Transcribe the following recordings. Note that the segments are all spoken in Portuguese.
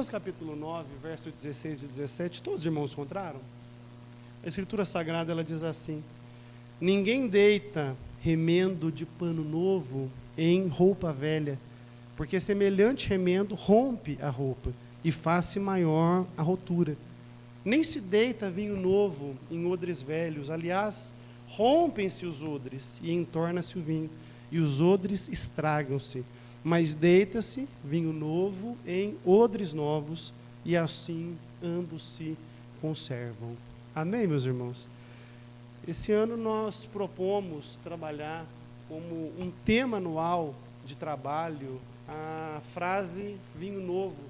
Mateus capítulo 9, verso 16 e 17, todos os irmãos encontraram? A Escritura Sagrada, ela diz assim: ninguém deita remendo de pano novo em roupa velha, porque semelhante remendo rompe a roupa e faz-se maior a rotura. Nem se deita vinho novo em odres velhos, aliás, rompem-se os odres e entorna-se o vinho, e os odres estragam-se. Mas deita-se vinho novo em odres novos, e assim ambos se conservam. Amém, meus irmãos? Esse ano nós propomos trabalhar como um tema anual de trabalho a frase vinho novo,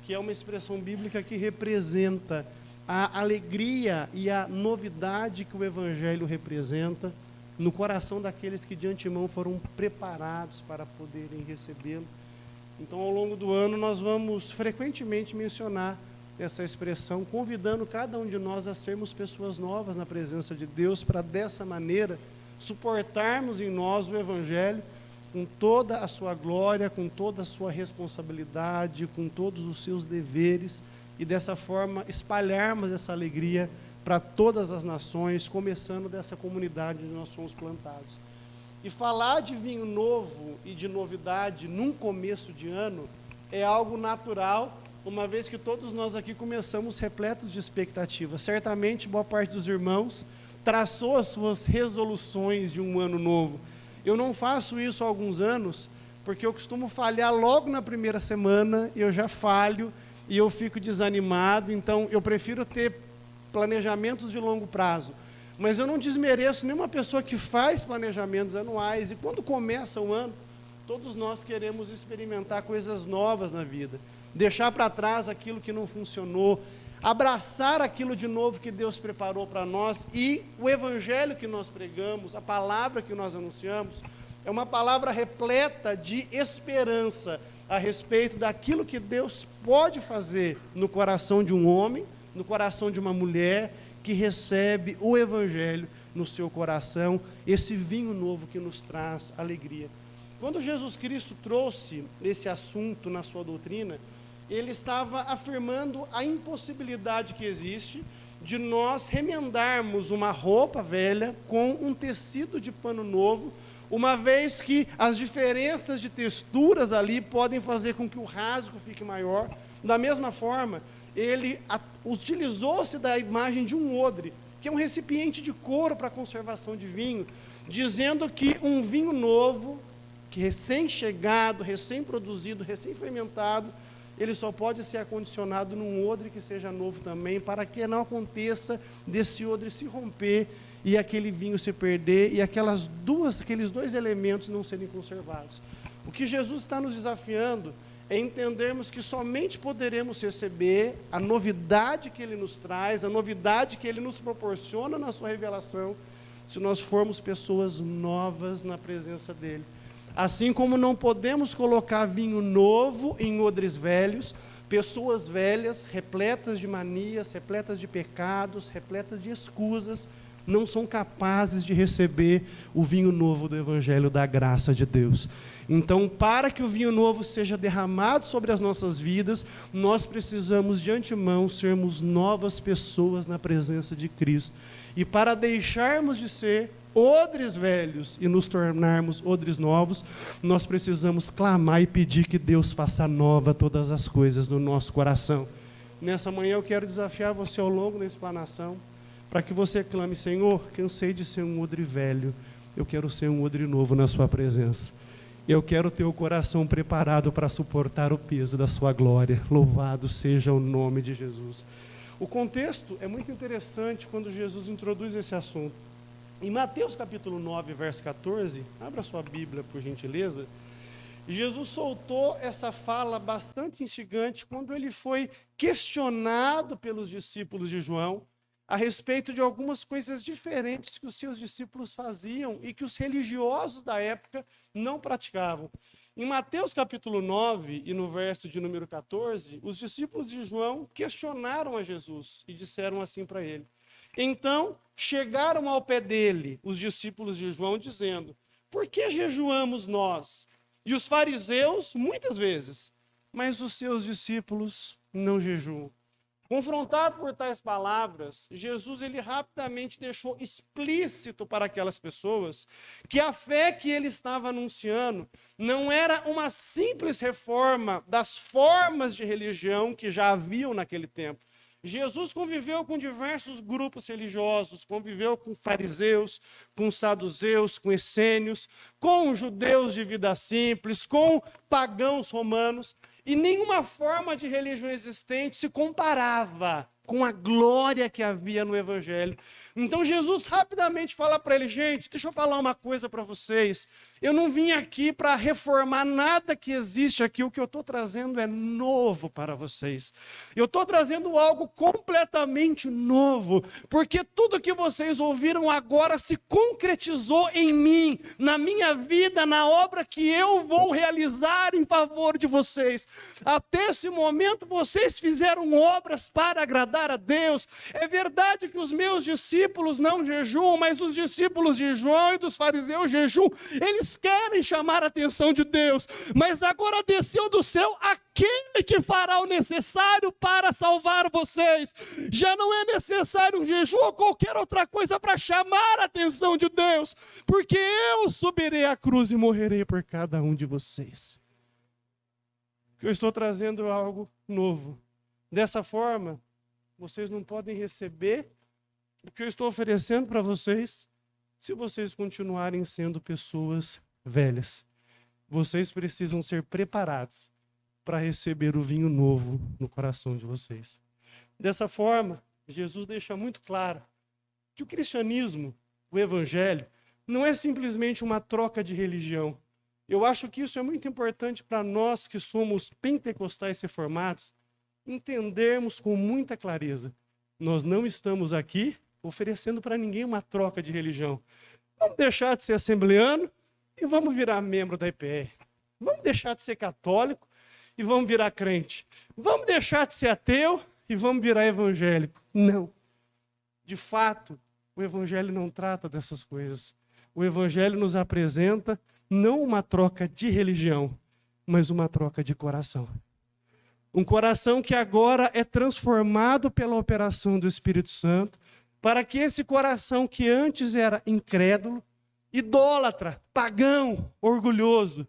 que é uma expressão bíblica que representa a alegria e a novidade que o Evangelho representa no coração daqueles que de antemão foram preparados para poderem recebê-lo. Então, ao longo do ano, nós vamos frequentemente mencionar essa expressão, convidando cada um de nós a sermos pessoas novas na presença de Deus, para dessa maneira suportarmos em nós o Evangelho com toda a sua glória, com toda a sua responsabilidade, com todos os seus deveres, e dessa forma espalharmos essa alegria para todas as nações, começando dessa comunidade onde nós somos plantados. E falar de vinho novo e de novidade num começo de ano é algo natural, uma vez que todos nós aqui começamos repletos de expectativas. Certamente, boa parte dos irmãos traçou as suas resoluções de um ano novo. Eu não faço isso há alguns anos, porque eu costumo falhar logo na primeira semana, eu já falho e eu fico desanimado, então eu prefiro ter planejamentos de longo prazo. Mas eu não desmereço nenhuma pessoa que faz planejamentos anuais, e quando começa o ano, todos nós queremos experimentar coisas novas na vida, deixar para trás aquilo que não funcionou, abraçar aquilo de novo que Deus preparou para nós. E o Evangelho que nós pregamos, a palavra que nós anunciamos, é uma palavra repleta de esperança a respeito daquilo que Deus pode fazer no coração de um homem, no coração de uma mulher que recebe o Evangelho no seu coração, esse vinho novo que nos traz alegria. Quando Jesus Cristo trouxe esse assunto na sua doutrina, ele estava afirmando a impossibilidade que existe de nós remendarmos uma roupa velha com um tecido de pano novo, uma vez que as diferenças de texturas ali podem fazer com que o rasgo fique maior. Da mesma forma, ele utilizou-se da imagem de um odre, que é um recipiente de couro para conservação de vinho, dizendo que um vinho novo, que recém-chegado, recém-produzido, recém-fermentado, ele só pode ser acondicionado num odre que seja novo também, para que não aconteça desse odre se romper e aquele vinho se perder e aqueles dois elementos não serem conservados. O que Jesus está nos desafiando é entendermos que somente poderemos receber a novidade que Ele nos traz, a novidade que Ele nos proporciona na sua revelação, se nós formos pessoas novas na presença dEle. Assim como não podemos colocar vinho novo em odres velhos, pessoas velhas, repletas de manias, repletas de pecados, repletas de escusas, não são capazes de receber o vinho novo do Evangelho da graça de Deus. Então, para que o vinho novo seja derramado sobre as nossas vidas, nós precisamos de antemão sermos novas pessoas na presença de Cristo. E para deixarmos de ser odres velhos e nos tornarmos odres novos, nós precisamos clamar e pedir que Deus faça nova todas as coisas no nosso coração. Nessa manhã eu quero desafiar você ao longo da explanação, para que você clame: Senhor, cansei de ser um odre velho, eu quero ser um odre novo na sua presença. Eu quero ter o coração preparado para suportar o peso da sua glória. Louvado seja o nome de Jesus. O contexto é muito interessante quando Jesus introduz esse assunto. Em Mateus capítulo 9, verso 14, abra sua Bíblia por gentileza, Jesus soltou essa fala bastante instigante quando ele foi questionado pelos discípulos de João a respeito de algumas coisas diferentes que os seus discípulos faziam e que os religiosos da época não praticavam. Em Mateus capítulo 9 e no verso de número 14, os discípulos de João questionaram a Jesus e disseram assim para ele: então chegaram ao pé dele os discípulos de João dizendo: por que jejuamos nós? E os fariseus muitas vezes, mas os seus discípulos não jejuam. Confrontado por tais palavras, Jesus ele rapidamente deixou explícito para aquelas pessoas que a fé que ele estava anunciando não era uma simples reforma das formas de religião que já haviam naquele tempo. Jesus conviveu com diversos grupos religiosos, conviveu com fariseus, com saduceus, com essênios, com judeus de vida simples, com pagãos romanos, e nenhuma forma de religião existente se comparava com a glória que havia no Evangelho. Então Jesus rapidamente fala para ele, gente, deixa eu falar uma coisa para vocês. Eu não vim aqui para reformar nada que existe aqui, o que eu estou trazendo é novo para vocês. Eu estou trazendo algo completamente novo, porque tudo que vocês ouviram agora se concretizou em mim, na minha vida, na obra que eu vou realizar em favor de vocês. Até esse momento vocês fizeram obras para agradar a Deus. É verdade que os meus discípulos não jejuam, mas os discípulos de João e dos fariseus jejuam. Eles querem chamar a atenção de Deus, mas agora desceu do céu aquele que fará o necessário para salvar vocês. Já não é necessário um jejum ou qualquer outra coisa para chamar a atenção de Deus, porque eu subirei à cruz e morrerei por cada um de vocês. Eu estou trazendo algo novo. Dessa forma, vocês não podem receber o que eu estou oferecendo para vocês se vocês continuarem sendo pessoas velhas. Vocês precisam ser preparados para receber o vinho novo no coração de vocês. Dessa forma, Jesus deixa muito claro que o cristianismo, o evangelho, não é simplesmente uma troca de religião. Eu acho que isso é muito importante para nós que somos pentecostais reformados, entendermos com muita clareza. Nós não estamos aqui oferecendo para ninguém uma troca de religião. Vamos deixar de ser assembleano e vamos virar membro da IPR. Vamos deixar de ser católico e vamos virar crente. Vamos deixar de ser ateu e vamos virar evangélico. Não. De fato, o evangelho não trata dessas coisas. O evangelho nos apresenta não uma troca de religião, mas uma troca de coração. Um coração que agora é transformado pela operação do Espírito Santo, para que esse coração que antes era incrédulo, idólatra, pagão, orgulhoso,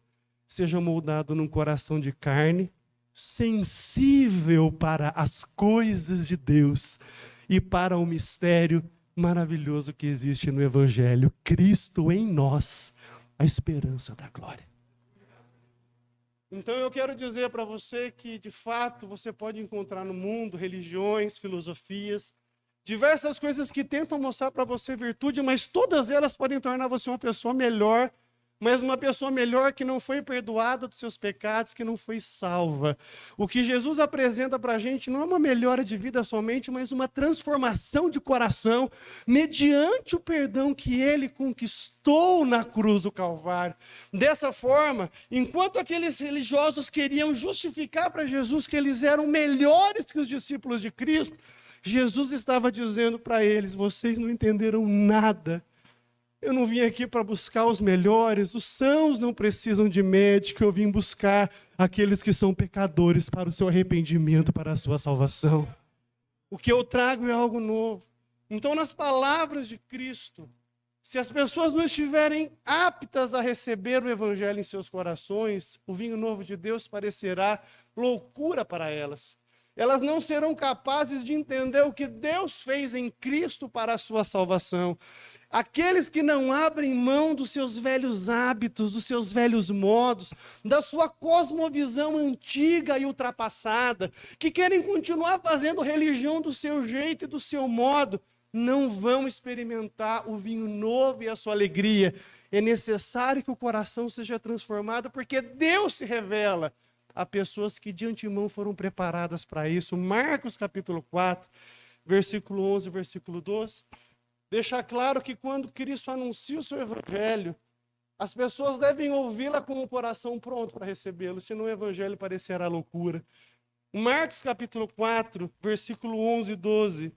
seja moldado num coração de carne, sensível para as coisas de Deus e para o mistério maravilhoso que existe no Evangelho, Cristo em nós, a esperança da glória. Então eu quero dizer para você que, de fato, você pode encontrar no mundo religiões, filosofias, diversas coisas que tentam mostrar para você virtude, mas todas elas podem tornar você uma pessoa melhor, mas uma pessoa melhor que não foi perdoada dos seus pecados, que não foi salva. O que Jesus apresenta para a gente não é uma melhora de vida somente, mas uma transformação de coração, mediante o perdão que ele conquistou na cruz do Calvário. Dessa forma, enquanto aqueles religiosos queriam justificar para Jesus que eles eram melhores que os discípulos de Cristo, Jesus estava dizendo para eles, vocês não entenderam nada. Eu não vim aqui para buscar os melhores, os sãos não precisam de médico, eu vim buscar aqueles que são pecadores para o seu arrependimento, para a sua salvação. O que eu trago é algo novo. Então, nas palavras de Cristo, se as pessoas não estiverem aptas a receber o Evangelho em seus corações, o vinho novo de Deus parecerá loucura para elas. Elas não serão capazes de entender o que Deus fez em Cristo para a sua salvação. Aqueles que não abrem mão dos seus velhos hábitos, dos seus velhos modos, da sua cosmovisão antiga e ultrapassada, que querem continuar fazendo religião do seu jeito e do seu modo, não vão experimentar o vinho novo e a sua alegria. É necessário que o coração seja transformado, porque Deus se revela a pessoas que de antemão foram preparadas para isso. Marcos capítulo 4, versículo 11, versículo 12, deixa claro que quando Cristo anuncia o seu evangelho, as pessoas devem ouvi-la com o coração pronto para recebê-lo, senão o evangelho parecerá loucura. Marcos capítulo 4, versículo 11 e 12.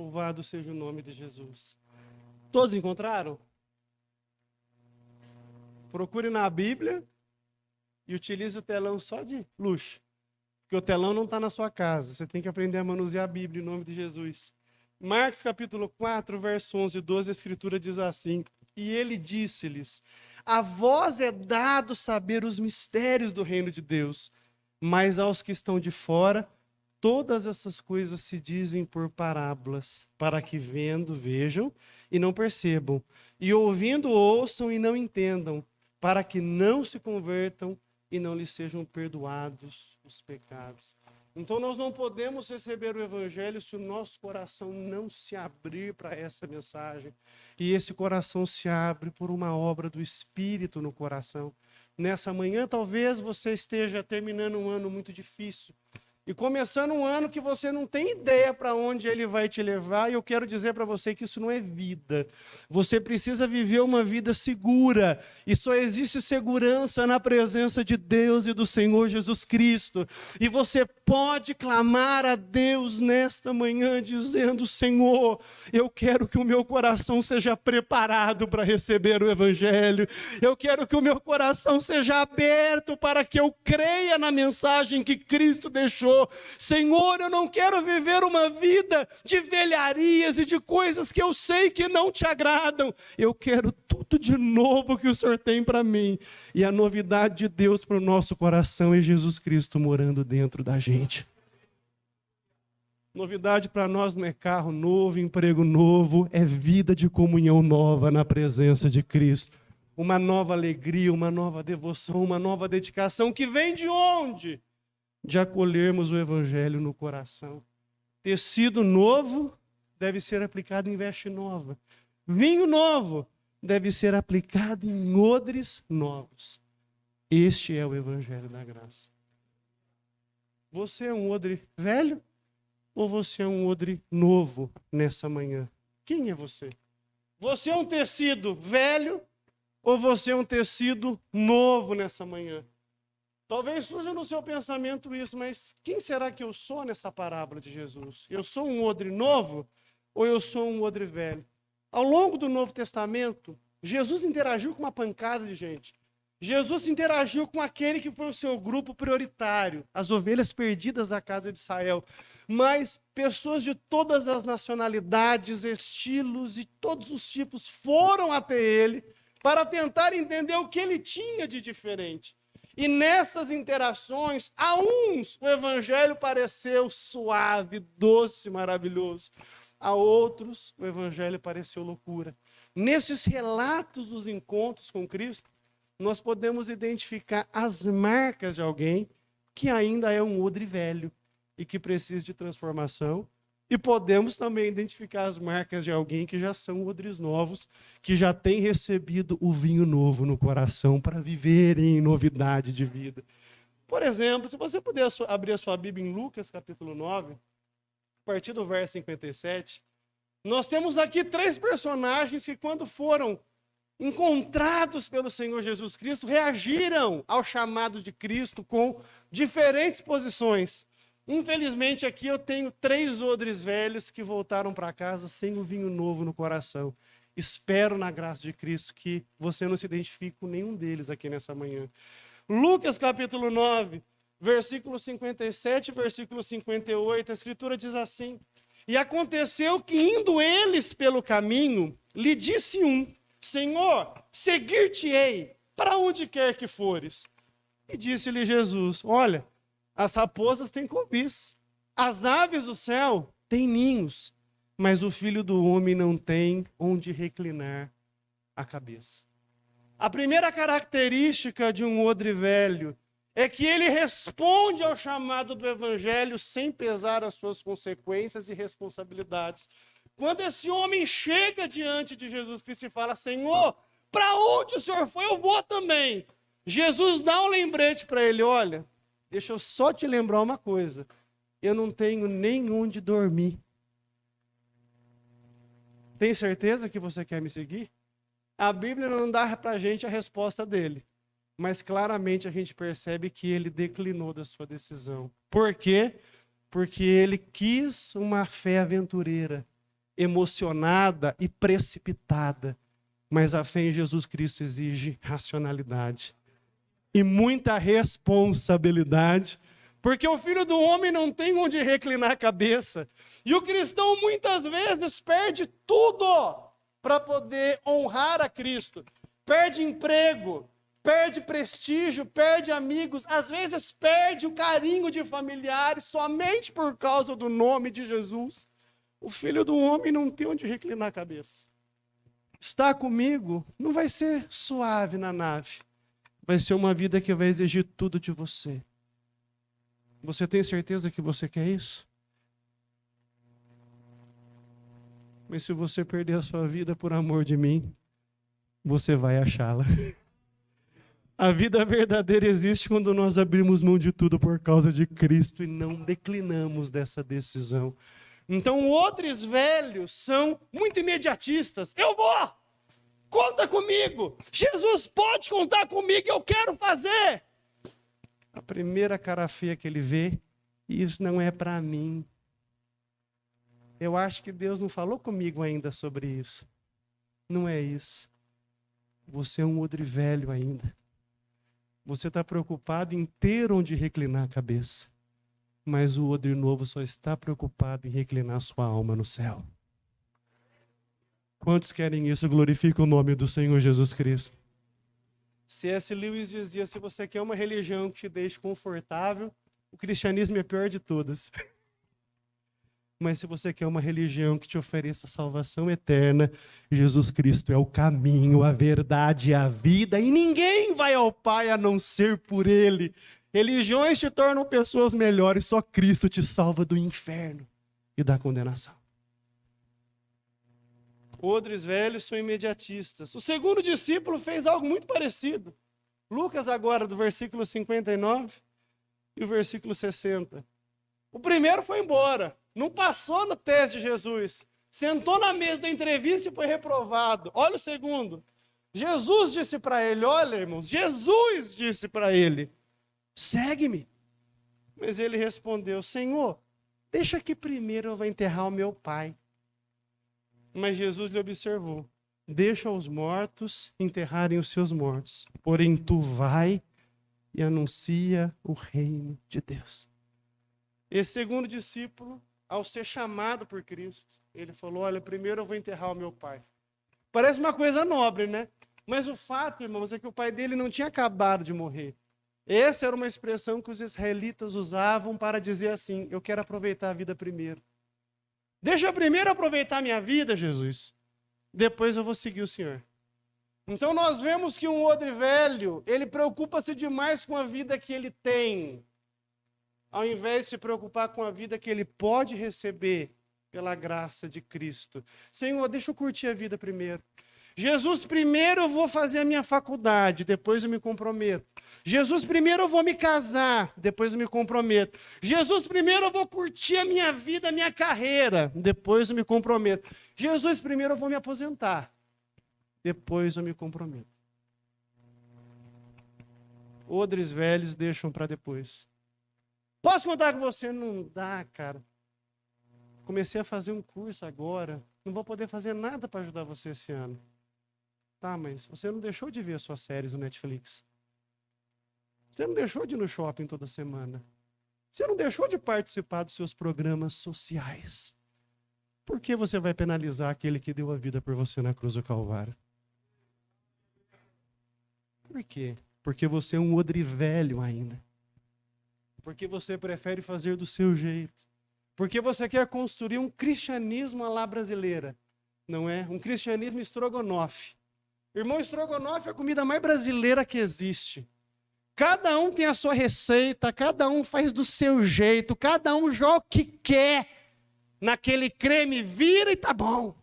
Louvado seja o nome de Jesus. Todos encontraram? Procure na Bíblia e utilize o telão só de luxo. Porque o telão não está na sua casa. Você tem que aprender a manusear a Bíblia em nome de Jesus. Marcos capítulo 4, verso 11 e 12, a Escritura diz assim: E ele disse-lhes: A vós é dado saber os mistérios do reino de Deus, mas aos que estão de fora, todas essas coisas se dizem por parábolas, para que vendo, vejam e não percebam, e ouvindo, ouçam e não entendam, para que não se convertam e não lhes sejam perdoados os pecados. Então nós não podemos receber o Evangelho se o nosso coração não se abrir para essa mensagem. E esse coração se abre por uma obra do Espírito no coração. Nessa manhã talvez você esteja terminando um ano muito difícil e começando um ano que você não tem ideia para onde ele vai te levar, e eu quero dizer para você que isso não é vida. Você precisa viver uma vida segura, e só existe segurança na presença de Deus e do Senhor Jesus Cristo. E você pode clamar a Deus nesta manhã, dizendo: Senhor, eu quero que o meu coração seja preparado para receber o Evangelho, eu quero que o meu coração seja aberto para que eu creia na mensagem que Cristo deixou. Senhor, eu não quero viver uma vida de velharias e de coisas que eu sei que não te agradam. Eu quero tudo de novo que o Senhor tem para mim. E a novidade de Deus para o nosso coração é Jesus Cristo morando dentro da gente. Novidade para nós não é carro novo, emprego novo, é vida de comunhão nova na presença de Cristo. Uma nova alegria, uma nova devoção, uma nova dedicação que vem de onde? De acolhermos o Evangelho no coração. Tecido novo deve ser aplicado em veste nova. Vinho novo deve ser aplicado em odres novos. Este é o Evangelho da graça. Você é um odre velho ou você é um odre novo nessa manhã? Quem é você? Você é um tecido velho ou você é um tecido novo nessa manhã? Talvez surja no seu pensamento isso, mas quem será que eu sou nessa parábola de Jesus? Eu sou um odre novo ou eu sou um odre velho? Ao longo do Novo Testamento, Jesus interagiu com uma pancada de gente. Jesus interagiu com aquele que foi o seu grupo prioritário, as ovelhas perdidas da casa de Israel. Mas pessoas de todas as nacionalidades, estilos e todos os tipos foram até ele para tentar entender o que ele tinha de diferente. E nessas interações, a uns o Evangelho pareceu suave, doce, maravilhoso. A outros o Evangelho pareceu loucura. Nesses relatos dos encontros com Cristo, nós podemos identificar as marcas de alguém que ainda é um odre velho e que precisa de transformação. E podemos também identificar as marcas de alguém que já são odres novos, que já tem recebido o vinho novo no coração para viverem em novidade de vida. Por exemplo, se você puder abrir a sua Bíblia em Lucas capítulo 9, a partir do verso 57, nós temos aqui 3 personagens que, quando foram encontrados pelo Senhor Jesus Cristo, reagiram ao chamado de Cristo com diferentes posições. Infelizmente, aqui eu tenho 3 odres velhos que voltaram para casa sem o vinho novo no coração. Espero, na graça de Cristo, que você não se identifique com nenhum deles aqui nessa manhã. Lucas capítulo 9, versículo 57 e versículo 58, a Escritura diz assim: E aconteceu que, indo eles pelo caminho, lhe disse um: Senhor, seguir-te-ei, para onde quer que fores. E disse-lhe Jesus: Olha, as raposas têm covis, as aves do céu têm ninhos, mas o Filho do Homem não tem onde reclinar a cabeça. A primeira característica de um odre velho é que ele responde ao chamado do Evangelho sem pesar as suas consequências e responsabilidades. Quando esse homem chega diante de Jesus Cristo e fala: Senhor, para onde o Senhor foi? Eu vou também. Jesus dá um lembrete para ele: olha, deixa eu só te lembrar uma coisa. Eu não tenho nem onde dormir. Tem certeza que você quer me seguir? A Bíblia não dá para a gente a resposta dele. Mas claramente a gente percebe que ele declinou da sua decisão. Por quê? Porque ele quis uma fé aventureira. emocionada e precipitada. Mas a fé em Jesus Cristo exige racionalidade e muita responsabilidade, porque o Filho do Homem não tem onde reclinar a cabeça. E o cristão muitas vezes perde tudo para poder honrar a Cristo. Perde emprego, perde prestígio, perde amigos, às vezes perde o carinho de familiares somente por causa do nome de Jesus. O Filho do Homem não tem onde reclinar a cabeça. Estar comigo não vai ser suave na nave. Vai ser uma vida que vai exigir tudo de você. Você tem certeza que você quer isso? Mas se você perder a sua vida por amor de mim, você vai achá-la. A vida verdadeira existe quando nós abrimos mão de tudo por causa de Cristo e não declinamos dessa decisão. Então, outros velhos são muito imediatistas. Eu vou! Conta comigo! Jesus pode contar comigo, eu quero fazer! A primeira cara feia que ele vê, isso não é para mim. Eu acho que Deus não falou comigo ainda sobre isso. Não é isso. Você é um odre velho ainda. Você está preocupado em ter onde reclinar a cabeça. Mas o odre novo só está preocupado em reclinar sua alma no céu. Quantos querem isso? Glorifica o nome do Senhor Jesus Cristo. C.S. Lewis dizia, se você quer uma religião que te deixe confortável, o cristianismo é a pior de todas. Mas se você quer uma religião que te ofereça salvação eterna, Jesus Cristo é o caminho, a verdade e a vida, e ninguém vai ao Pai a não ser por Ele. Religiões te tornam pessoas melhores, só Cristo te salva do inferno e da condenação. Odres velhos são imediatistas. O segundo discípulo fez algo muito parecido. Lucas agora, do versículo 59 e o versículo 60. O primeiro foi embora, não passou no teste de Jesus, sentou na mesa da entrevista e foi reprovado. Olha o segundo. Jesus disse para ele, olha irmãos, Jesus disse para ele, segue-me. Mas ele respondeu, Senhor, deixa que primeiro eu vou enterrar o meu pai. Mas Jesus lhe observou, deixa os mortos enterrarem os seus mortos, porém tu vai e anuncia o reino de Deus. Esse segundo discípulo, ao ser chamado por Cristo, ele falou, olha, primeiro eu vou enterrar o meu pai. Parece uma coisa nobre, né? Mas o fato, irmãos, é que o pai dele não tinha acabado de morrer. Essa era uma expressão que os israelitas usavam para dizer assim, eu quero aproveitar a vida primeiro. Deixa eu primeiro aproveitar a minha vida, Jesus. Depois eu vou seguir o Senhor. Então nós vemos que um odre velho, ele preocupa-se demais com a vida que ele tem, ao invés de se preocupar com a vida que ele pode receber pela graça de Cristo. Senhor, deixa eu curtir a vida primeiro. Jesus, primeiro eu vou fazer a minha faculdade, depois eu me comprometo. Jesus, primeiro eu vou me casar, depois eu me comprometo. Jesus, primeiro eu vou curtir a minha vida, a minha carreira, depois eu me comprometo. Jesus, primeiro eu vou me aposentar, depois eu me comprometo. Odres velhos deixam para depois. Posso contar com você? Não dá, cara. Comecei a fazer um curso agora, não vou poder fazer nada para ajudar você esse ano. Tá, mas você não deixou de ver as suas séries no Netflix. Você não deixou de ir no shopping toda semana. Você não deixou de participar dos seus programas sociais. Por que você vai penalizar aquele que deu a vida por você na cruz do Calvário? Por quê? Porque você é um odre velho ainda. Porque você prefere fazer do seu jeito. Porque você quer construir um cristianismo à la brasileira. Não é? Um cristianismo estrogonofe. Irmão, estrogonofe é a comida mais brasileira que existe. Cada um tem a sua receita, cada um faz do seu jeito, cada um joga o que quer naquele creme, vira e tá bom.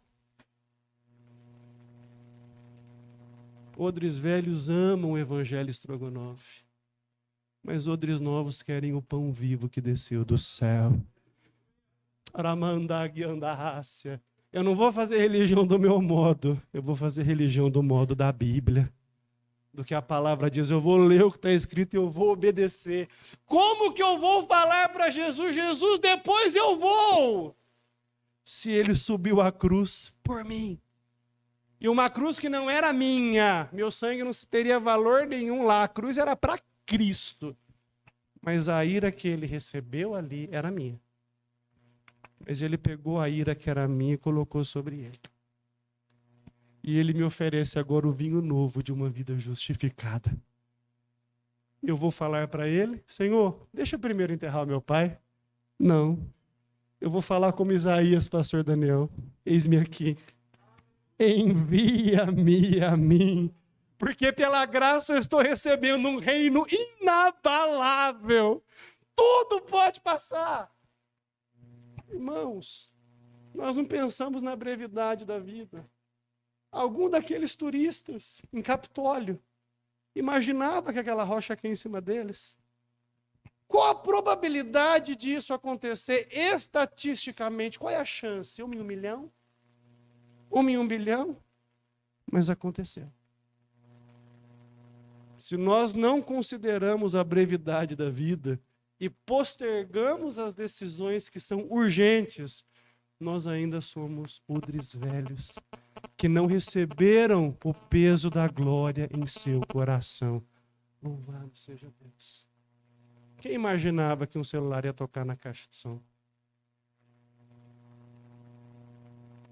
Odres velhos amam o evangelho estrogonofe, mas odres novos querem o pão vivo que desceu do céu. Aramandaguiandácia. Eu não vou fazer religião do meu modo, eu vou fazer religião do modo da Bíblia. Do que a palavra diz, eu vou ler o que está escrito e eu vou obedecer. Como que eu vou falar para Jesus? Jesus, depois eu vou. se ele subiu à cruz por mim. E uma cruz que não era minha, meu sangue não teria valor nenhum lá, a cruz era para Cristo. Mas a ira que ele recebeu ali era minha. Mas ele pegou a ira que era minha e colocou sobre ele. E ele me oferece agora o vinho novo de uma vida justificada. Eu vou falar para ele: Senhor, deixa eu primeiro enterrar o meu pai. Não. Eu vou falar como Isaías, pastor Daniel. Eis-me aqui. Envia-me a mim. Porque pela graça eu estou recebendo um reino inabalável. Tudo pode passar. Irmãos, nós não pensamos na brevidade da vida. Algum daqueles turistas em Capitólio imaginava que aquela rocha cai em cima deles? Qual a probabilidade disso acontecer estatisticamente? Qual é a chance? 1 em 1 milhão? 1 em 1 bilhão? Mas aconteceu. Se nós não consideramos a brevidade da vida e postergamos as decisões que são urgentes, nós ainda somos odres velhos que não receberam o peso da glória em seu coração. Louvado seja Deus. Quem imaginava que um celular ia tocar na caixa de som?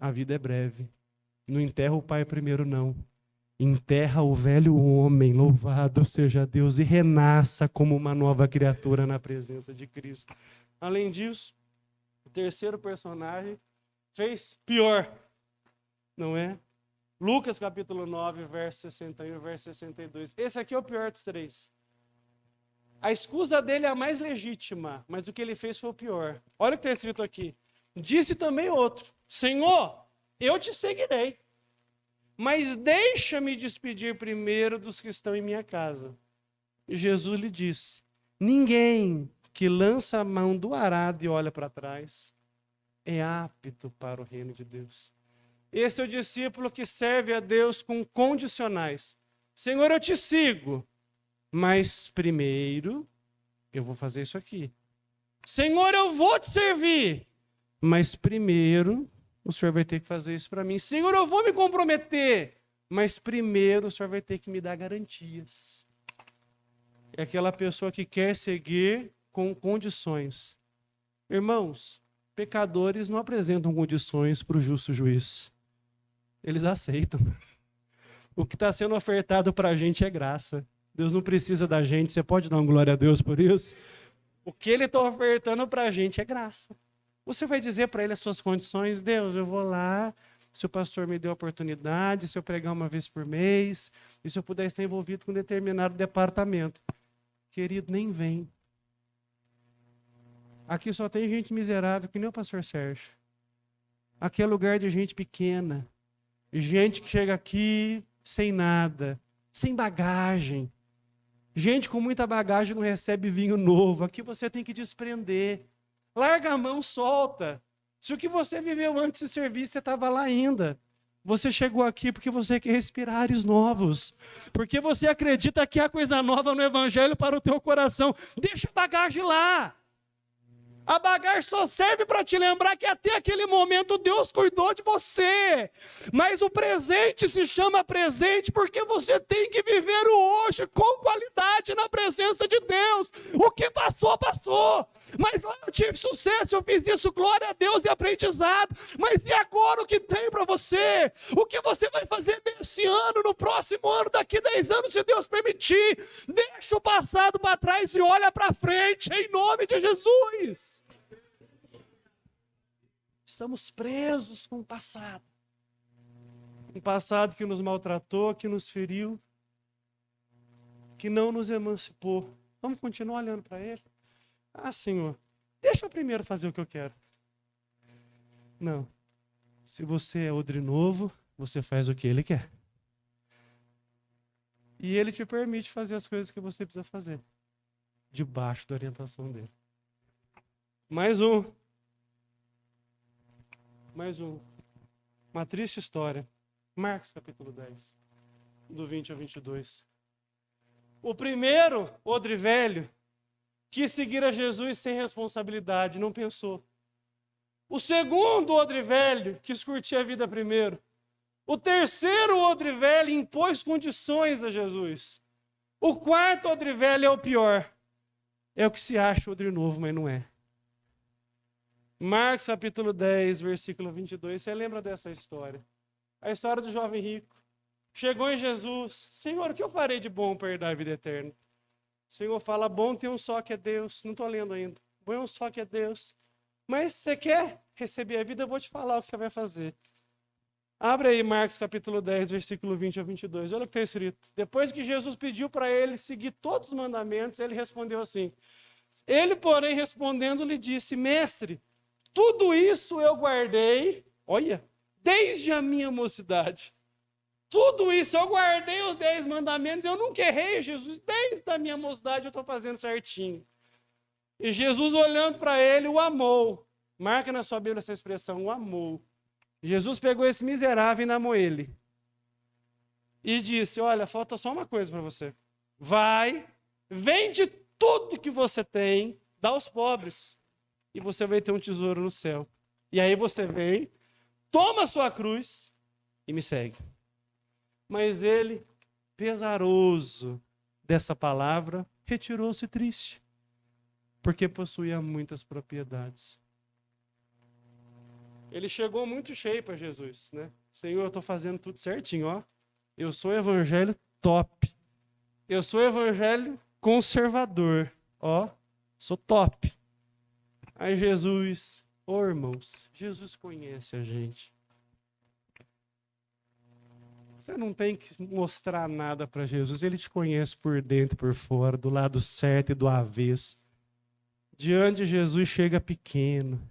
A vida é breve. Não enterra o pai primeiro, não. Enterra o velho homem, louvado seja Deus, e renasça como uma nova criatura na presença de Cristo. Além disso, o terceiro personagem fez pior, não é? Lucas capítulo 9, verso 61 e verso 62. Esse aqui é o pior dos três. A escusa dele é a mais legítima, mas o que ele fez foi o pior. Olha o que está escrito aqui. Disse também outro: Senhor, eu te seguirei, mas deixa-me despedir primeiro dos que estão em minha casa. E Jesus lhe disse: ninguém que lança a mão do arado e olha para trás é apto para o reino de Deus. Esse é o discípulo que serve a Deus com condicionais. Senhor, eu te sigo, mas primeiro eu vou fazer isso aqui. Senhor, eu vou te servir, mas primeiro o Senhor vai ter que fazer isso para mim. Senhor, eu vou me comprometer, mas primeiro o Senhor vai ter que me dar garantias. É aquela pessoa que quer seguir com condições. Irmãos, pecadores não apresentam condições para o justo juiz. Eles aceitam. O que está sendo ofertado para a gente é graça. Deus não precisa da gente. Você pode dar uma glória a Deus por isso? O que Ele está ofertando para a gente é graça. Você vai dizer para Ele as suas condições: Deus, eu vou lá, se o pastor me deu a oportunidade, se eu pregar uma vez por mês, e se eu puder estar envolvido com um determinado departamento. Querido, nem vem. Aqui só tem gente miserável, que nem o pastor Sérgio. Aqui é lugar de gente pequena. Gente que chega aqui sem nada, sem bagagem. Gente com muita bagagem não recebe vinho novo. Aqui você tem que desprender. Larga a mão, solta. Se o que você viveu antes de servir, você estava lá ainda. Você chegou aqui porque você quer respirar ares novos. Porque você acredita que há coisa nova no Evangelho para o teu coração. Deixa a bagagem lá. A bagagem só serve para te lembrar que até aquele momento Deus cuidou de você. Mas o presente se chama presente porque você tem que viver o hoje com qualidade na presença de Deus. O que passou, passou. Mas lá eu tive sucesso, eu fiz isso, glória a Deus e aprendizado. Mas e agora o que tem para você? O que você vai fazer nesse ano, no próximo ano, daqui 10 anos, se Deus permitir? Deixa o passado para trás e olha para frente, em nome de Jesus. Estamos presos com o passado. Um passado que nos maltratou, que nos feriu, que não nos emancipou. Vamos continuar olhando para Ele? Ah, Senhor, deixa eu primeiro fazer o que eu quero. Não. Se você é odre novo, você faz o que Ele quer. E Ele te permite fazer as coisas que você precisa fazer, debaixo da orientação dEle. Mais um. Uma triste história. Marcos capítulo 10, do 20 ao 22. O primeiro, odre velho, quis seguir a Jesus sem responsabilidade, não pensou. O segundo odre velho quis curtir a vida primeiro. O terceiro odre velho impôs condições a Jesus. O quarto odre velho é o pior. É o que se acha odre novo, mas não é. Marcos capítulo 10, versículo 22. Você lembra dessa história? A história do jovem rico. Chegou em Jesus. Senhor, o que eu farei de bom para herdar a vida eterna? O Senhor fala, bom tem um só que é Deus. Não estou lendo ainda. Bom é um só que é Deus. Mas você quer receber a vida? Eu vou te falar o que você vai fazer. Abre aí Marcos capítulo 10, versículo 20 a 22. Olha o que está escrito. Depois que Jesus pediu para ele seguir todos os mandamentos, ele respondeu assim. Ele, porém, respondendo, lhe disse, mestre, tudo isso eu guardei, olha, desde a minha mocidade. Tudo isso, eu guardei os 10 mandamentos, eu nunca errei, Jesus, desde a minha mocidade eu estou fazendo certinho. E Jesus, olhando para ele, o amou. Marca na sua Bíblia essa expressão, o amou. Jesus pegou esse miserável e namorou ele. E disse, olha, falta só uma coisa para você. Vai, vende tudo que você tem, dá aos pobres. E você vai ter um tesouro no céu. E aí você vem, toma a sua cruz e me segue. Mas ele, pesaroso dessa palavra, retirou-se triste, porque possuía muitas propriedades. Ele chegou muito cheio para Jesus, né? Senhor, eu estou fazendo tudo certinho, ó. Eu sou evangelho top. Eu sou evangelho conservador, ó. Sou top. Aí Jesus, irmãos, Jesus conhece a gente. Você não tem que mostrar nada para Jesus. Ele te conhece por dentro e por fora, do lado certo e do avesso. Diante de Jesus chega pequeno.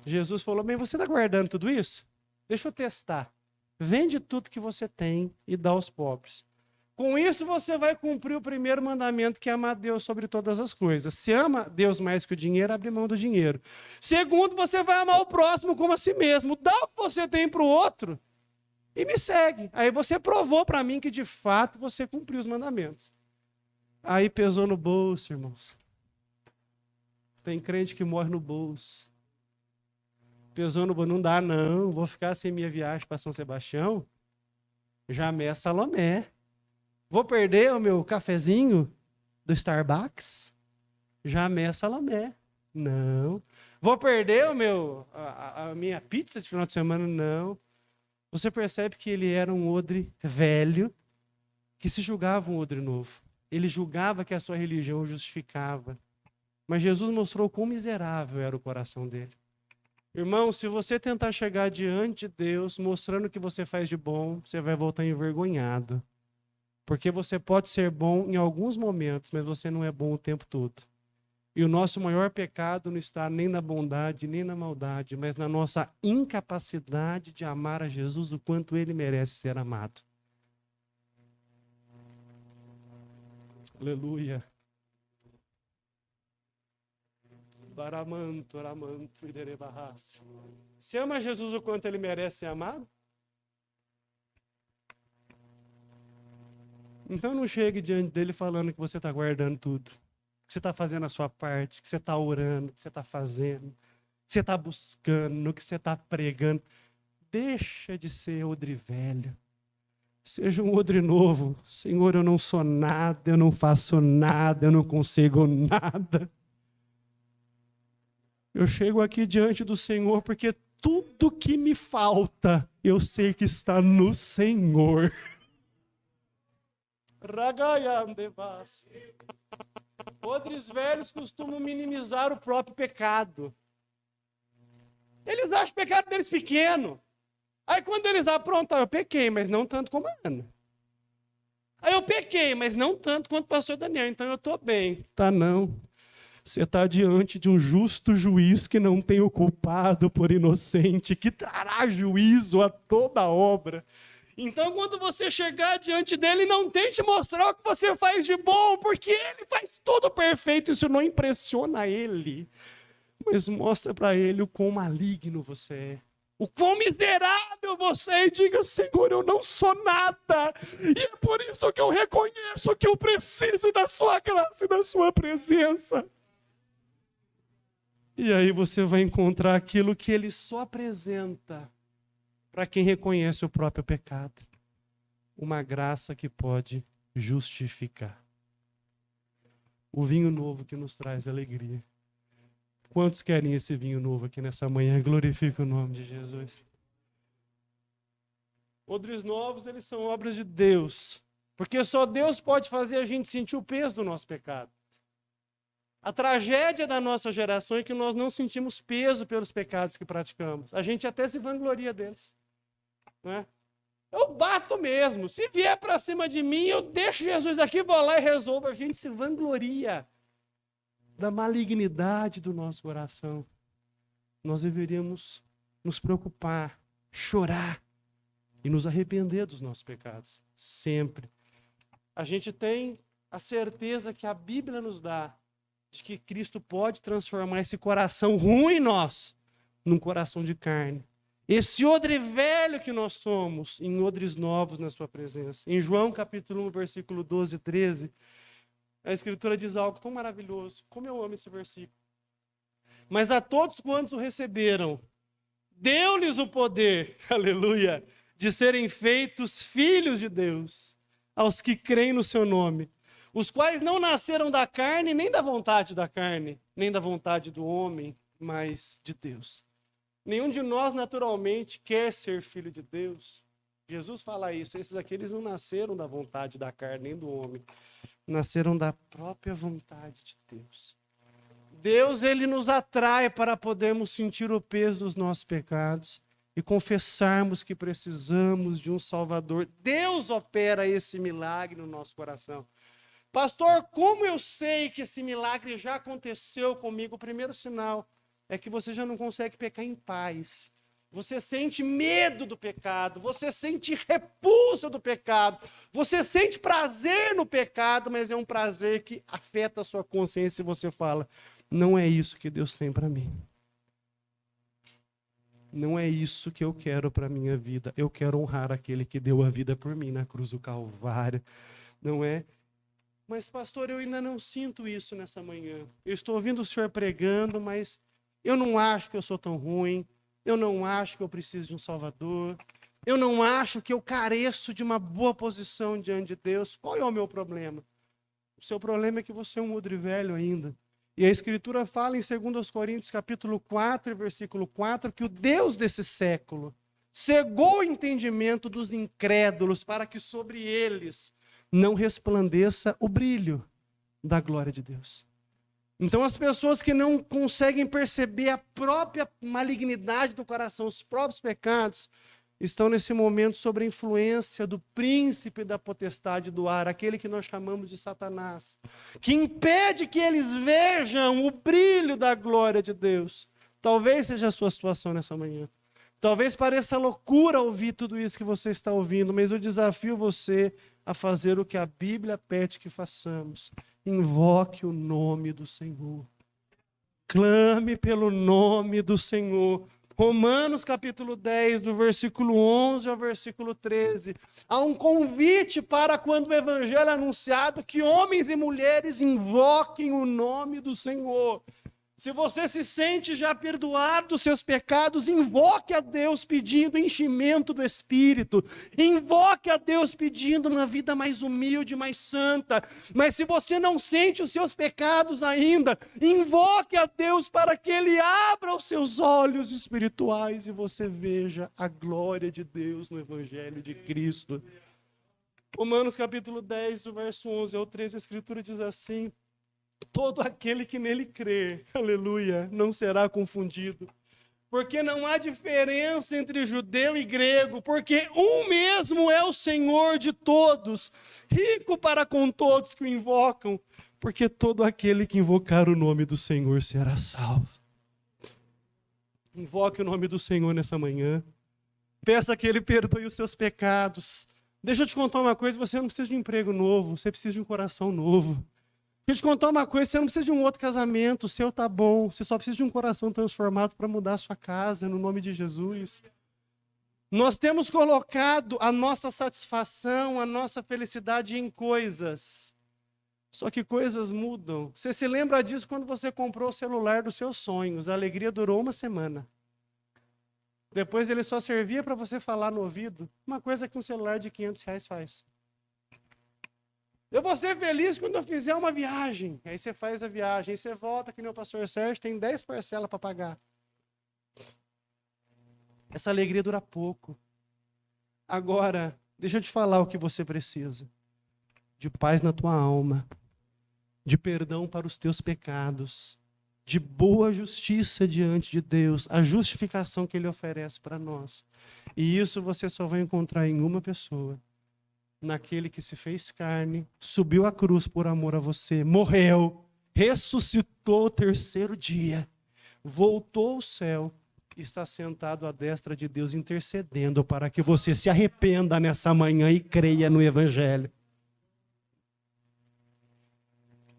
Jesus falou, bem, você está guardando tudo isso? Deixa eu testar. Vende tudo que você tem e dá aos pobres. Com isso você vai cumprir o primeiro mandamento, que é amar Deus sobre todas as coisas. Se ama Deus mais que o dinheiro, abre mão do dinheiro. Segundo, você vai amar o próximo como a si mesmo. Dá o que você tem para o outro e me segue. Aí você provou para mim que de fato você cumpriu os mandamentos. Aí pesou no bolso, irmãos. Tem crente que morre no bolso. Pesou no bolso, não dá não, vou ficar sem minha viagem para São Sebastião. Jamé Salomé. Vou perder o meu cafezinho do Starbucks? Jamé Salomé. Não. Vou perder a minha pizza de final de semana? Não. Você percebe que ele era um odre velho que se julgava um odre novo. Ele julgava que a sua religião o justificava. Mas Jesus mostrou quão miserável era o coração dele. Irmão, se você tentar chegar diante de Deus mostrando o que você faz de bom, você vai voltar envergonhado. Porque você pode ser bom em alguns momentos, mas você não é bom o tempo todo. E o nosso maior pecado não está nem na bondade, nem na maldade, mas na nossa incapacidade de amar a Jesus o quanto ele merece ser amado. Aleluia. Baramanto, aramanto, irerebarraça. Você ama Jesus o quanto ele merece ser amado? Então não chegue diante dele falando que você está guardando tudo, que você está fazendo a sua parte, que você está orando, que você está fazendo, que você está buscando, que você está pregando. Deixa de ser odre velho. Seja um odre novo. Senhor, eu não sou nada, eu não faço nada, eu não consigo nada. Eu chego aqui diante do Senhor porque tudo que me falta, eu sei que está no Senhor. Odres velhos costumam minimizar o próprio pecado. Eles acham o pecado deles pequeno. Aí quando eles aprontam, eu pequei, mas não tanto como a Ana. Aí eu pequei, mas não tanto quanto o pastor Daniel, então eu estou bem. Tá não. Você está diante de um justo juiz que não tem o culpado por inocente, que trará juízo a toda obra. Então, quando você chegar diante dele, não tente mostrar o que você faz de bom, porque ele faz tudo perfeito, isso não impressiona ele. Mas mostra para ele o quão maligno você é, o quão miserável você é, e diga, Senhor, eu não sou nada, e é por isso que eu reconheço que eu preciso da sua graça e da sua presença. E aí você vai encontrar aquilo que ele só apresenta para quem reconhece o próprio pecado. Uma graça que pode justificar. O vinho novo que nos traz alegria. Quantos querem esse vinho novo aqui nessa manhã? Glorifica o nome de Jesus. Odres novos, eles são obras de Deus. Porque só Deus pode fazer a gente sentir o peso do nosso pecado. A tragédia da nossa geração é que nós não sentimos peso pelos pecados que praticamos. A gente até se vangloria deles. Né? Eu bato mesmo. Se vier para cima de mim, eu deixo Jesus aqui, vou lá e resolvo. A gente se vangloria da malignidade do nosso coração. Nós deveríamos nos preocupar, chorar e nos arrepender dos nossos pecados. Sempre. A gente tem a certeza que a Bíblia nos dá de que Cristo pode transformar esse coração ruim em nós num coração de carne. Esse odre velho que nós somos, em odres novos na sua presença. Em João capítulo 1, versículo 12 e 13, a Escritura diz algo tão maravilhoso. Como eu amo esse versículo. Mas a todos quantos o receberam, deu-lhes o poder, aleluia, de serem feitos filhos de Deus, aos que creem no seu nome, os quais não nasceram da carne, nem da vontade da carne, nem da vontade do homem, mas de Deus. Nenhum de nós naturalmente quer ser filho de Deus. Jesus fala isso, esses aqui eles não nasceram da vontade da carne, nem do homem, nasceram da própria vontade de Deus. Deus, ele nos atrai para podermos sentir o peso dos nossos pecados e confessarmos que precisamos de um Salvador. Deus opera esse milagre no nosso coração. Pastor, como eu sei que esse milagre já aconteceu comigo? O primeiro sinal é que você já não consegue pecar em paz. Você sente medo do pecado, você sente repulsa do pecado, você sente prazer no pecado, mas é um prazer que afeta a sua consciência e você fala, não é isso que Deus tem para mim. Não é isso que eu quero para a minha vida. Eu quero honrar aquele que deu a vida por mim na cruz do Calvário. Não é? Mas, pastor, eu ainda não sinto isso nessa manhã. Eu estou ouvindo o senhor pregando, mas eu não acho que eu sou tão ruim. Eu não acho que eu preciso de um Salvador. Eu não acho que eu careço de uma boa posição diante de Deus. Qual é o meu problema? O seu problema é que você é um odre velho ainda. E a Escritura fala em 2 Coríntios capítulo 4, versículo 4, que o Deus desse século cegou o entendimento dos incrédulos para que sobre eles não resplandeça o brilho da glória de Deus. Então as pessoas que não conseguem perceber a própria malignidade do coração, os próprios pecados, estão nesse momento sob a influência do príncipe da potestade do ar, aquele que nós chamamos de Satanás, que impede que eles vejam o brilho da glória de Deus. Talvez seja a sua situação nessa manhã. Talvez pareça loucura ouvir tudo isso que você está ouvindo, mas eu desafio você a fazer o que a Bíblia pede que façamos. Invoque o nome do Senhor. Clame pelo nome do Senhor. Romanos capítulo 10, do versículo 11 ao versículo 13. Há um convite para quando o evangelho é anunciado que homens e mulheres invoquem o nome do Senhor. Se você se sente já perdoado dos seus pecados, invoque a Deus pedindo enchimento do Espírito. Invoque a Deus pedindo uma vida mais humilde, mais santa. Mas se você não sente os seus pecados ainda, invoque a Deus para que Ele abra os seus olhos espirituais e você veja a glória de Deus no Evangelho de Cristo. Romanos capítulo 10, do verso 11 ao 13, a Escritura diz assim: todo aquele que nele crer, aleluia, não será confundido. Porque não há diferença entre judeu e grego, porque um mesmo é o Senhor de todos, rico para com todos que o invocam, porque todo aquele que invocar o nome do Senhor será salvo. Invoque o nome do Senhor nessa manhã. Peça que Ele perdoe os seus pecados. Deixa eu te contar uma coisa, você não precisa de um emprego novo, você precisa de um coração novo. Deixa eu te contar uma coisa, você não precisa de um outro casamento, o seu tá bom, você só precisa de um coração transformado para mudar a sua casa, no nome de Jesus. Nós temos colocado a nossa satisfação, a nossa felicidade em coisas. Só que coisas mudam. Você se lembra disso quando você comprou o celular dos seus sonhos. A alegria durou uma semana. Depois ele só servia para você falar no ouvido. Uma coisa que um celular de R$ 500 faz. Eu vou ser feliz quando eu fizer uma viagem. Aí você faz a viagem. Aí você volta, que nem o pastor Sérgio, tem 10 parcelas para pagar. Essa alegria dura pouco. Agora, deixa eu te falar o que você precisa. De paz na tua alma. De perdão para os teus pecados, de boa justiça diante de Deus, a justificação que Ele oferece para nós. E isso você só vai encontrar em uma pessoa, naquele que se fez carne, subiu à cruz por amor a você, morreu, ressuscitou o 3º dia, voltou ao céu e está sentado à destra de Deus intercedendo para que você se arrependa nessa manhã e creia no Evangelho.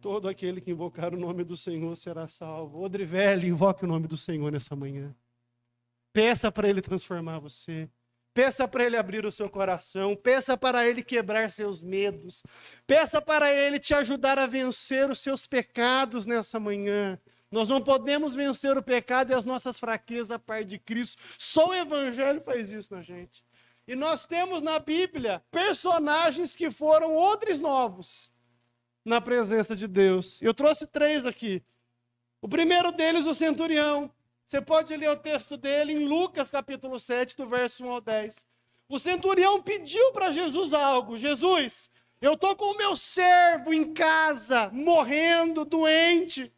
Todo aquele que invocar o nome do Senhor será salvo. Odrivelli, invoque o nome do Senhor nessa manhã. Peça para Ele transformar você. Peça para Ele abrir o seu coração. Peça para Ele quebrar seus medos. Peça para Ele te ajudar a vencer os seus pecados nessa manhã. Nós não podemos vencer o pecado e as nossas fraquezas a par de Cristo. Só o Evangelho faz isso na gente. E nós temos na Bíblia personagens que foram odres novos na presença de Deus. Eu trouxe 3 aqui. O primeiro deles, o centurião. Você pode ler o texto dele em Lucas capítulo 7, do verso 1 ao 10. O centurião pediu para Jesus algo. Jesus, eu estou com o meu servo em casa, morrendo, doente.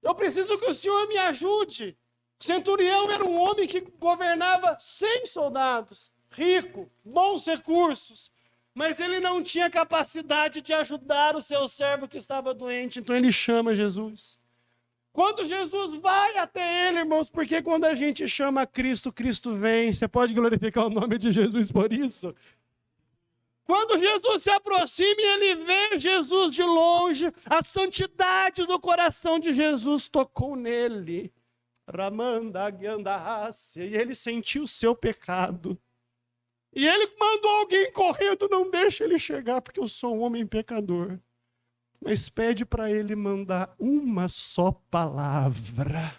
Eu preciso que o Senhor me ajude. O centurião era um homem que governava 100 soldados, rico, bons recursos. Mas ele não tinha capacidade de ajudar o seu servo que estava doente, então ele chama Jesus. Quando Jesus vai até ele, irmãos, porque quando a gente chama Cristo, Cristo vem. Você pode glorificar o nome de Jesus por isso? Quando Jesus se aproxima e ele vê Jesus de longe, a santidade do coração de Jesus tocou nele. Ramanda, e ele sentiu o seu pecado. E ele mandou alguém correndo, não deixa ele chegar, porque eu sou um homem pecador. Mas pede para ele mandar uma só palavra.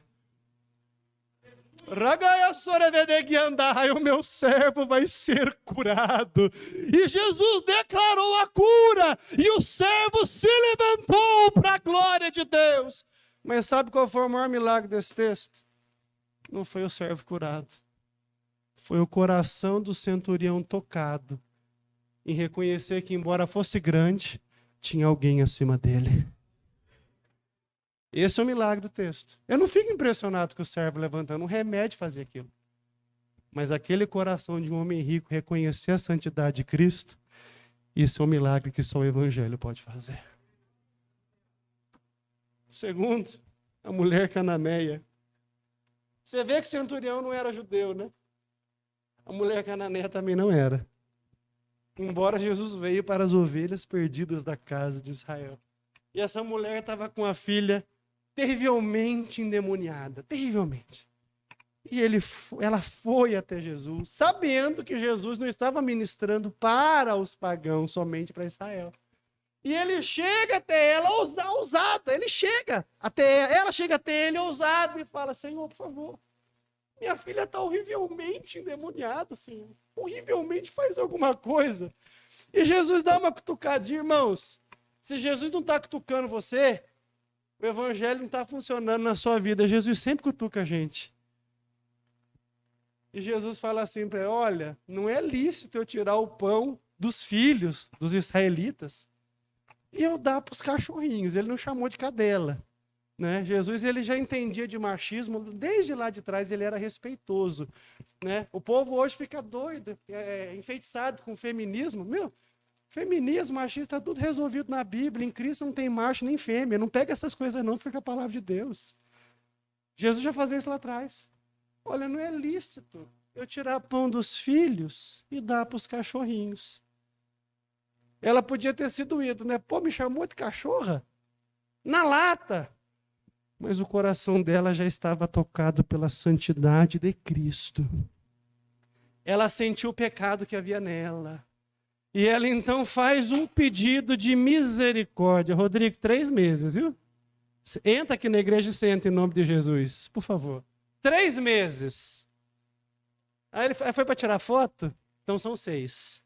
O meu servo vai ser curado. E Jesus declarou a cura. E o servo se levantou para a glória de Deus. Mas sabe qual foi o maior milagre desse texto? Não foi o servo curado. Foi o coração do centurião tocado em reconhecer que, embora fosse grande, tinha alguém acima dele. Esse é o milagre do texto. Eu não fico impressionado com o servo levantando um remédio fazer aquilo. Mas aquele coração de um homem rico reconhecer a santidade de Cristo, isso é um milagre que só o Evangelho pode fazer. Segundo, a mulher cananeia. Você vê que o centurião não era judeu, né? A mulher cananeia também não era. Embora Jesus veio para as ovelhas perdidas da casa de Israel. E essa mulher estava com a filha terrivelmente endemoniada. Terrivelmente. E ela foi até Jesus, sabendo que Jesus não estava ministrando para os pagãos, somente para Israel. E ele chega até ela ousada. Ele chega até ela chega até ele ousado e fala: Senhor, por favor, minha filha está horrivelmente endemoniada, Senhor. Horrivelmente, faz alguma coisa. E Jesus dá uma cutucadinha, irmãos. Se Jesus não está cutucando você, o Evangelho não está funcionando na sua vida. Jesus sempre cutuca a gente. E Jesus fala assim para ele: olha, não é lícito eu tirar o pão dos filhos dos israelitas e eu dar para os cachorrinhos. Ele não chamou de cadela. Né? Jesus ele já entendia de machismo, desde lá de trás ele era respeitoso. Né? O povo hoje fica doido, enfeitiçado com feminismo. Feminismo, machismo, está tudo resolvido na Bíblia. Em Cristo não tem macho nem fêmea. Não pega essas coisas não, fica a palavra de Deus. Jesus já fazia isso lá atrás. Olha, não é lícito eu tirar pão dos filhos e dar para os cachorrinhos. Ela podia ter sido ido, né? Pô, me chamou de cachorra? Na lata. Mas o coração dela já estava tocado pela santidade de Cristo. Ela sentiu o pecado que havia nela. E ela então faz um pedido de misericórdia. Rodrigo, 3 meses, viu? Entra aqui na igreja e senta em nome de Jesus, por favor. 3 meses. Aí ele foi para tirar foto? Então são 6.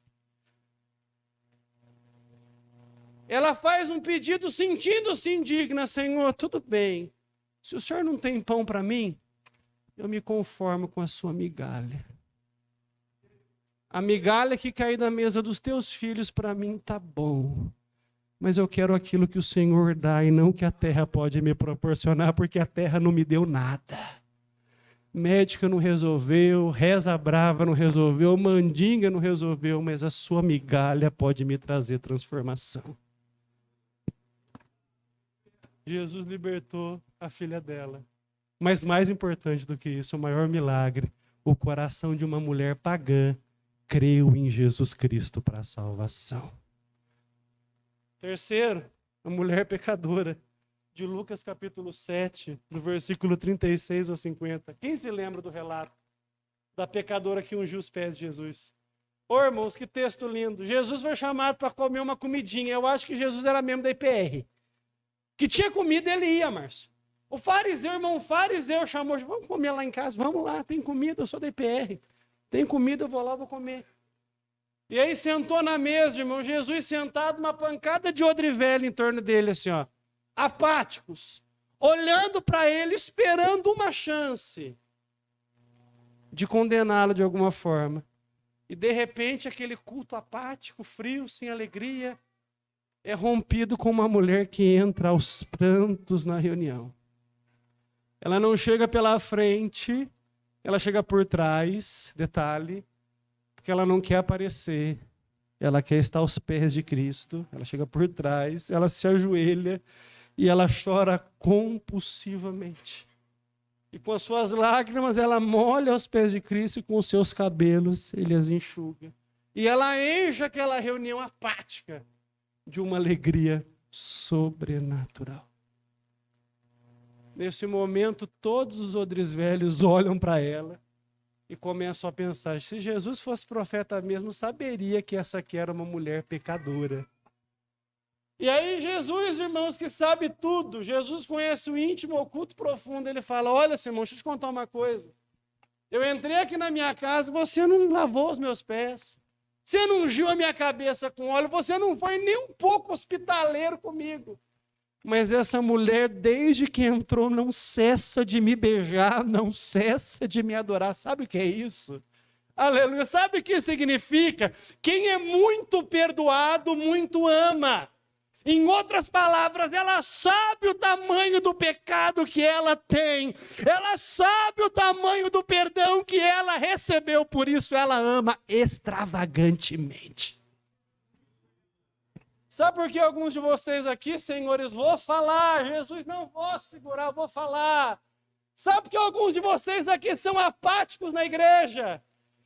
Ela faz um pedido sentindo-se indigna. Senhor, tudo bem. Se o Senhor não tem pão para mim, eu me conformo com a sua migalha. A migalha que cair da mesa dos teus filhos, para mim tá bom. Mas eu quero aquilo que o Senhor dá e não que a terra pode me proporcionar, porque a terra não me deu nada. Médica não resolveu, reza brava não resolveu, mandinga não resolveu, mas a sua migalha pode me trazer transformação. Jesus libertou a filha dela. Mas mais importante do que isso, o maior milagre, o coração de uma mulher pagã creu em Jesus Cristo para a salvação. Terceiro, a mulher pecadora, de Lucas capítulo 7, do versículo 36 ao 50. Quem se lembra do relato da pecadora que ungiu os pés de Jesus? Ô, irmãos, que texto lindo. Jesus foi chamado para comer uma comidinha. Eu acho que Jesus era membro da IPR. Que tinha comida, ele ia, Márcio. O fariseu, irmão, o fariseu chamou, vamos comer lá em casa, vamos lá, tem comida, eu sou da IPR. Tem comida, eu vou lá, vou comer. E aí sentou na mesa, irmão, Jesus sentado, uma pancada de odre velho em torno dele, assim, ó, apáticos, olhando para ele, esperando uma chance de condená-lo de alguma forma. E de repente, aquele culto apático, frio, sem alegria, é rompido com uma mulher que entra aos prantos na reunião. Ela não chega pela frente, ela chega por trás, detalhe, porque ela não quer aparecer, ela quer estar aos pés de Cristo, ela chega por trás, ela se ajoelha e ela chora compulsivamente. E com as suas lágrimas ela molha os pés de Cristo e com os seus cabelos ele as enxuga. E ela enche aquela reunião apática de uma alegria sobrenatural. Nesse momento, todos os odres velhos olham para ela e começam a pensar, se Jesus fosse profeta mesmo, saberia que essa aqui era uma mulher pecadora. E aí Jesus, irmãos, que sabe tudo, Jesus conhece o íntimo, oculto, profundo, ele fala, olha, Simão, deixa eu te contar uma coisa. Eu entrei aqui na minha casa e você não lavou os meus pés. Você não ungiu a minha cabeça com óleo, você não foi nem um pouco hospitaleiro comigo. Mas essa mulher, desde que entrou, não cessa de me beijar, não cessa de me adorar. Sabe o que é isso? Aleluia. Sabe o que significa? Quem é muito perdoado, muito ama. Em outras palavras, ela sabe o tamanho do pecado que ela tem. Ela sabe o tamanho do perdão que ela recebeu. Por isso ela ama extravagantemente. Sabe por que alguns de vocês aqui, senhores, vou falar, Jesus, não vou segurar, vou falar. Sabe por que alguns de vocês aqui são apáticos na igreja?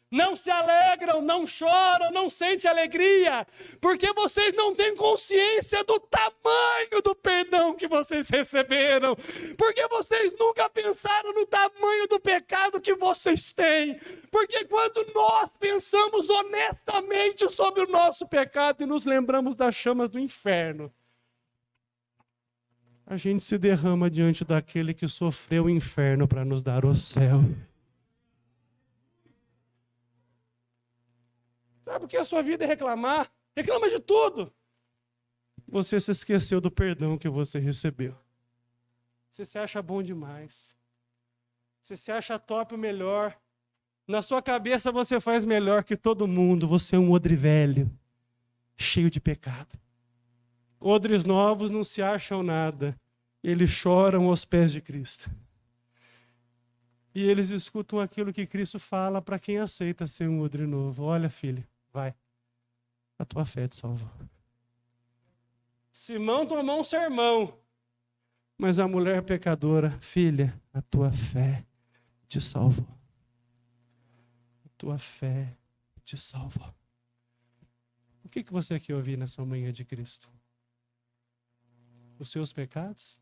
Não se alegram, não choram, não sentem alegria, porque vocês não têm consciência do tamanho do perdão que vocês receberam, porque vocês nunca pensaram no tamanho do pecado que vocês têm, porque quando nós pensamos honestamente sobre o nosso pecado e nos lembramos das chamas do inferno, a gente se derrama diante daquele que sofreu o inferno para nos dar o céu. Sabe por que a sua vida é reclamar? Reclama de tudo. Você se esqueceu do perdão que você recebeu. Você se acha bom demais. Você se acha top o melhor. Na sua cabeça você faz melhor que todo mundo. Você é um odre velho, cheio de pecado. Odres novos não se acham nada. Eles choram aos pés de Cristo. E eles escutam aquilo que Cristo fala para quem aceita ser um odre novo. Olha, filho. Vai, a tua fé te salvou. Simão tomou um sermão, mas a mulher pecadora, filha, a tua fé te salvou. A tua fé te salvou. O que você quer ouvir nessa manhã de Cristo? Os seus pecados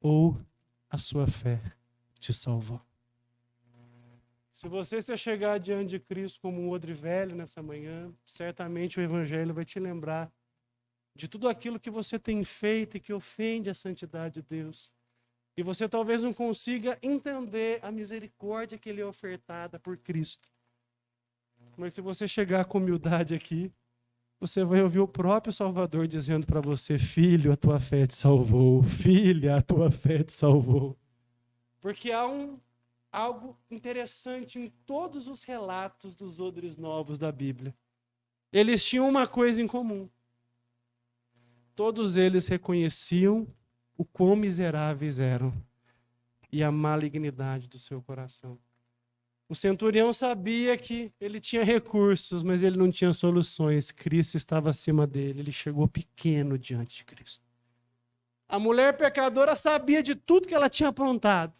ou a sua fé te salvou? Se você se chegar diante de Cristo como um odre velho nessa manhã, certamente o Evangelho vai te lembrar de tudo aquilo que você tem feito e que ofende a santidade de Deus. E você talvez não consiga entender a misericórdia que lhe é ofertada por Cristo. Mas se você chegar com humildade aqui, você vai ouvir o próprio Salvador dizendo para você: filho, a tua fé te salvou. Filha, a tua fé te salvou. Porque há algo interessante em todos os relatos dos odres novos da Bíblia. Eles tinham uma coisa em comum. Todos eles reconheciam o quão miseráveis eram e a malignidade do seu coração. O centurião sabia que ele tinha recursos, mas ele não tinha soluções. Cristo estava acima dele, ele chegou pequeno diante de Cristo. A mulher pecadora sabia de tudo que ela tinha aprontado,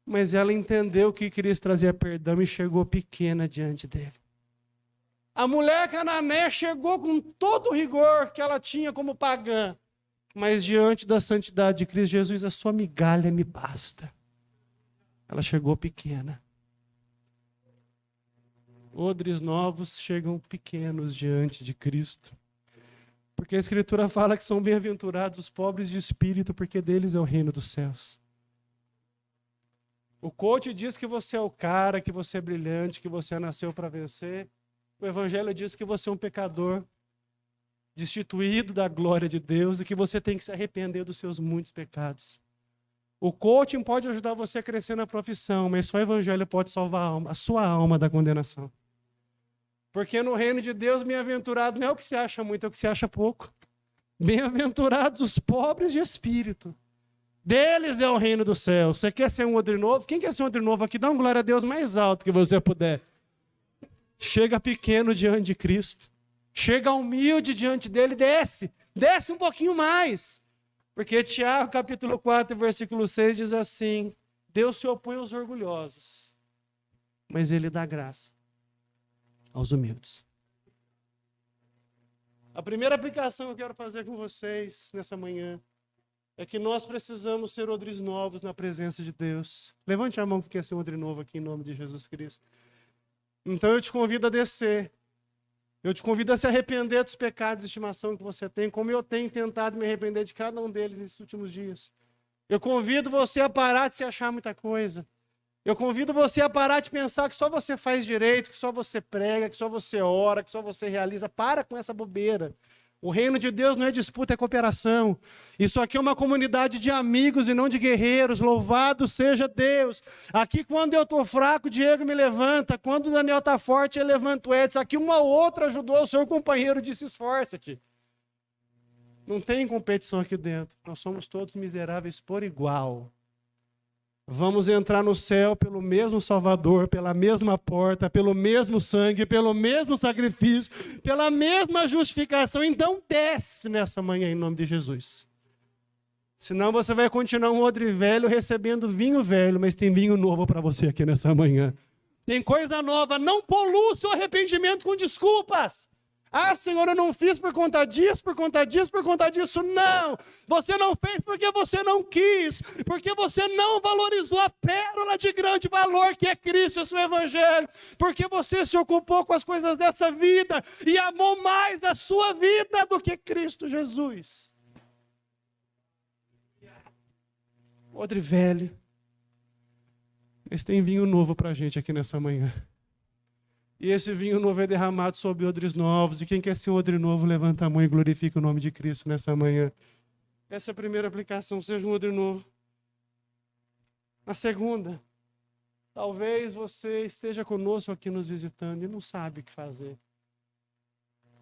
mas ela entendeu que Cristo trazia perdão e chegou pequena diante dele. A mulher cananeia chegou com todo o rigor que ela tinha como pagã, mas diante da santidade de Cristo Jesus, a sua migalha me basta. Ela chegou pequena. Odres novos chegam pequenos diante de Cristo. Porque a Escritura fala que são bem-aventurados os pobres de espírito, porque deles é o reino dos céus. O coach diz que você é o cara, que você é brilhante, que você nasceu para vencer. O Evangelho diz que você é um pecador destituído da glória de Deus e que você tem que se arrepender dos seus muitos pecados. O coaching pode ajudar você a crescer na profissão, mas só o Evangelho pode salvar a sua alma da condenação. Porque no reino de Deus, bem-aventurado não é o que se acha muito, é o que se acha pouco. Bem-aventurados os pobres de espírito. Deles é o reino do céu. Você quer ser um odre novo? Quem quer ser um odre novo aqui? Dá uma glória a Deus mais alto que você puder. Chega pequeno diante de Cristo. Chega humilde diante dele, desce. Desce um pouquinho mais. Porque Tiago, capítulo 4, versículo 6 diz assim: Deus se opõe aos orgulhosos, mas ele dá graça aos humildes. A primeira aplicação que eu quero fazer com vocês nessa manhã é que nós precisamos ser odres novos na presença de Deus. Levante a mão que quer ser um odre novo aqui em nome de Jesus Cristo. Então eu te convido a descer. Eu te convido a se arrepender dos pecados de estimação que você tem, como eu tenho tentado me arrepender de cada um deles nesses últimos dias. Eu convido você a parar de se achar muita coisa. Eu convido você a parar de pensar que só você faz direito, que só você prega, que só você ora, que só você realiza. Para com essa bobeira. O reino de Deus não é disputa, é cooperação. Isso aqui é uma comunidade de amigos e não de guerreiros. Louvado seja Deus. Aqui, quando eu estou fraco, o Diego me levanta. Quando o Daniel está forte, ele levanta o Edson. Aqui, uma ou outra ajudou o seu companheiro e disse: esforça-te. Não tem competição aqui dentro. Nós somos todos miseráveis por igual. Vamos entrar no céu pelo mesmo Salvador, pela mesma porta, pelo mesmo sangue, pelo mesmo sacrifício, pela mesma justificação. Então desce nessa manhã em nome de Jesus. Senão você vai continuar um odre velho recebendo vinho velho, mas tem vinho novo para você aqui nessa manhã. Tem coisa nova. Não polua o seu arrependimento com desculpas. Ah, Senhor, eu não fiz por conta disso, por conta disso, por conta disso. Não! Você não fez porque você não quis, porque você não valorizou a pérola de grande valor que é Cristo e o seu Evangelho, porque você se ocupou com as coisas dessa vida e amou mais a sua vida do que Cristo Jesus. Odre velho, mas tem vinho novo para a gente aqui nessa manhã. E esse vinho novo é derramado sobre odres novos. E quem quer ser odre novo, levanta a mão e glorifica o nome de Cristo nessa manhã. Essa é a primeira aplicação, seja um odre novo. A segunda, talvez você esteja conosco aqui nos visitando e não sabe o que fazer.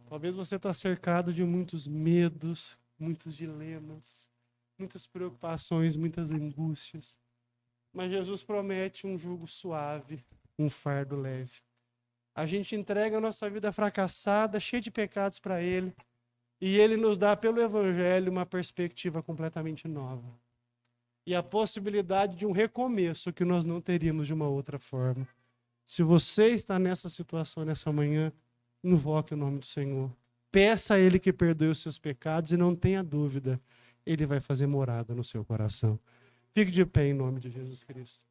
Talvez você está cercado de muitos medos, muitos dilemas, muitas preocupações, muitas angústias. Mas Jesus promete um jugo suave, um fardo leve. A gente entrega a nossa vida fracassada, cheia de pecados para Ele, e Ele nos dá, pelo Evangelho, uma perspectiva completamente nova. E a possibilidade de um recomeço que nós não teríamos de uma outra forma. Se você está nessa situação nessa manhã, invoque o nome do Senhor. Peça a Ele que perdoe os seus pecados e não tenha dúvida, Ele vai fazer morada no seu coração. Fique de pé em nome de Jesus Cristo.